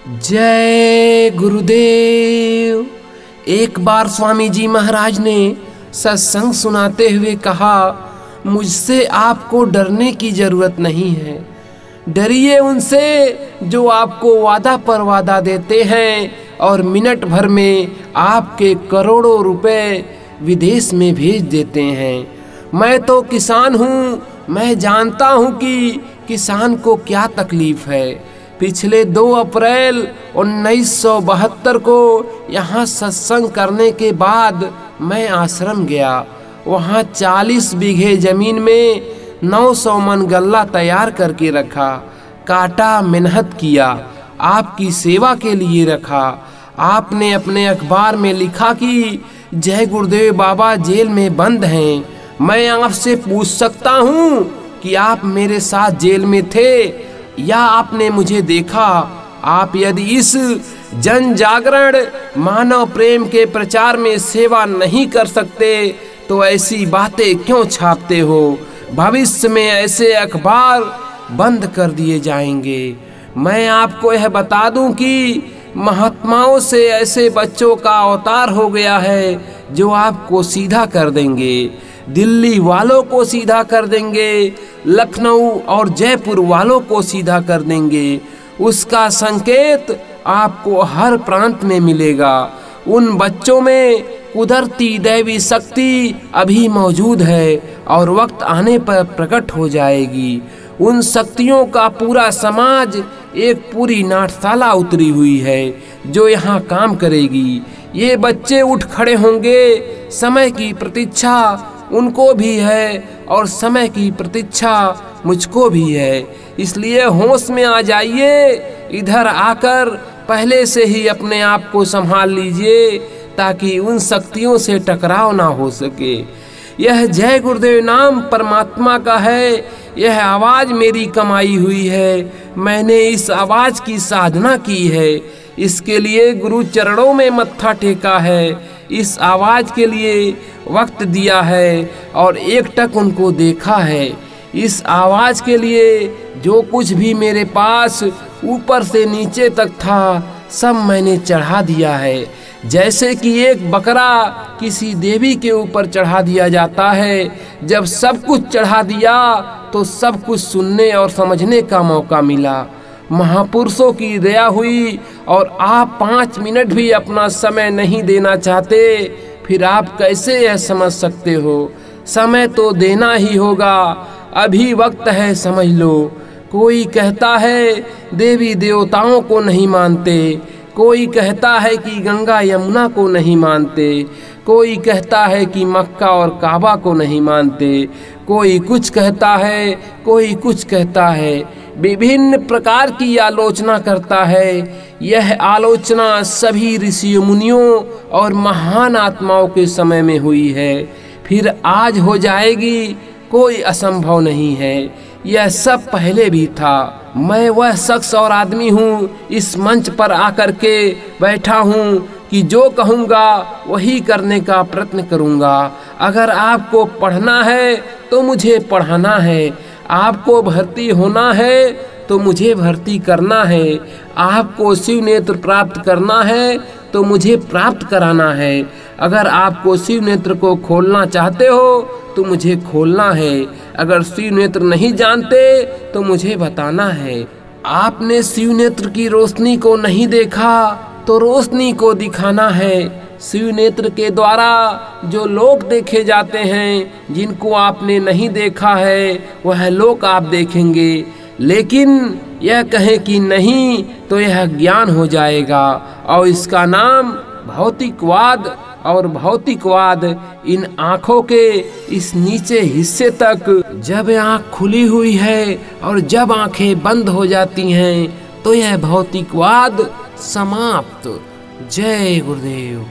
जय गुरुदेव। एक बार स्वामी जी महाराज ने सत्संग सुनाते हुए कहा, मुझसे आपको डरने की जरूरत नहीं है। डरिए उनसे जो आपको वादा पर वादा देते हैं और मिनट भर में आपके करोड़ों रुपए विदेश में भेज देते हैं। मैं तो किसान हूँ, मैं जानता हूँ कि किसान को क्या तकलीफ है। पिछले 2 अप्रैल 1972 को यहाँ सत्संग करने के बाद मैं आश्रम गया। वहाँ 40 बीघे जमीन में 900 मन गल्ला तैयार करके रखा, काटा, मेहनत किया, आपकी सेवा के लिए रखा। आपने अपने अखबार में लिखा कि जय गुरुदेव बाबा जेल में बंद हैं। मैं आपसे पूछ सकता हूँ कि आप मेरे साथ जेल में थे या आपने मुझे देखा? आप यदि इस जन जागरण मानव प्रेम के प्रचार में सेवा नहीं कर सकते तो ऐसी बातें क्यों छापते हो? भविष्य में ऐसे अखबार बंद कर दिए जाएंगे। मैं आपको यह बता दूं कि महात्माओं से ऐसे बच्चों का अवतार हो गया है जो आपको सीधा कर देंगे, दिल्ली वालों को सीधा कर देंगे, लखनऊ और जयपुर वालों को सीधा कर देंगे। उसका संकेत आपको हर प्रांत में मिलेगा। उन बच्चों में कुदरती दैवी शक्ति अभी मौजूद है और वक्त आने पर प्रकट हो जाएगी। उन शक्तियों का पूरा समाज एक पूरी नाट्यशाला उतरी हुई है जो यहाँ काम करेगी। ये बच्चे उठ खड़े होंगे। समय की प्रतीक्षा उनको भी है और समय की प्रतीक्षा मुझको भी है। इसलिए होश में आ जाइए। इधर आकर पहले से ही अपने आप को संभाल लीजिए ताकि उन शक्तियों से टकराव ना हो सके। यह जय गुरुदेव नाम परमात्मा का है। यह आवाज़ मेरी कमाई हुई है। मैंने इस आवाज़ की साधना की है। इसके लिए गुरु चरणों में मत्था टेका है। इस आवाज़ के लिए वक्त दिया है और एकटक उनको देखा है। इस आवाज़ के लिए जो कुछ भी मेरे पास ऊपर से नीचे तक था सब मैंने चढ़ा दिया है। जैसे कि एक बकरा किसी देवी के ऊपर चढ़ा दिया जाता है। जब सब कुछ चढ़ा दिया तो सब कुछ सुनने और समझने का मौका मिला। महापुरुषों की दया हुई और आप 5 मिनट भी अपना समय नहीं देना चाहते, फिर आप कैसे यह समझ सकते हो? समय तो देना ही होगा। अभी वक्त है, समझ लो। कोई कहता है देवी देवताओं को नहीं मानते, कोई कहता है कि गंगा यमुना को नहीं मानते, कोई कहता है कि मक्का और काबा को नहीं मानते, कोई कुछ कहता है, कोई कुछ कहता है। विभिन्न प्रकार की आलोचना करता है। यह आलोचना सभी ऋषियों मुनियों और महान आत्माओं के समय में हुई है, फिर आज हो जाएगी। कोई असंभव नहीं है। यह सब पहले भी था। मैं वह शख्स और आदमी हूँ, इस मंच पर आकर के बैठा हूँ कि जो कहूँगा वही करने का प्रयत्न करूँगा। अगर आपको पढ़ना है तो मुझे पढ़ाना है, आपको भर्ती होना है तो मुझे भर्ती करना है, आपको शिव नेत्र प्राप्त करना है तो मुझे प्राप्त कराना है। अगर आपको शिव नेत्र को खोलना चाहते हो तो मुझे खोलना है। अगर शिव नेत्र नहीं जानते तो मुझे बताना है। आपने शिव नेत्र की रोशनी को नहीं देखा तो रोशनी को दिखाना है। शिव नेत्र के द्वारा जो लोक देखे जाते हैं, जिनको आपने नहीं देखा है वह लोक आप देखेंगे। लेकिन यह कहें कि नहीं तो यह ज्ञान हो जाएगा और इसका नाम भौतिकवाद। और भौतिकवाद इन आँखों के इस नीचे हिस्से तक, जब आँख खुली हुई है और जब आँखें बंद हो जाती हैं तो यह भौतिकवाद समाप्त। जय गुरुदेव।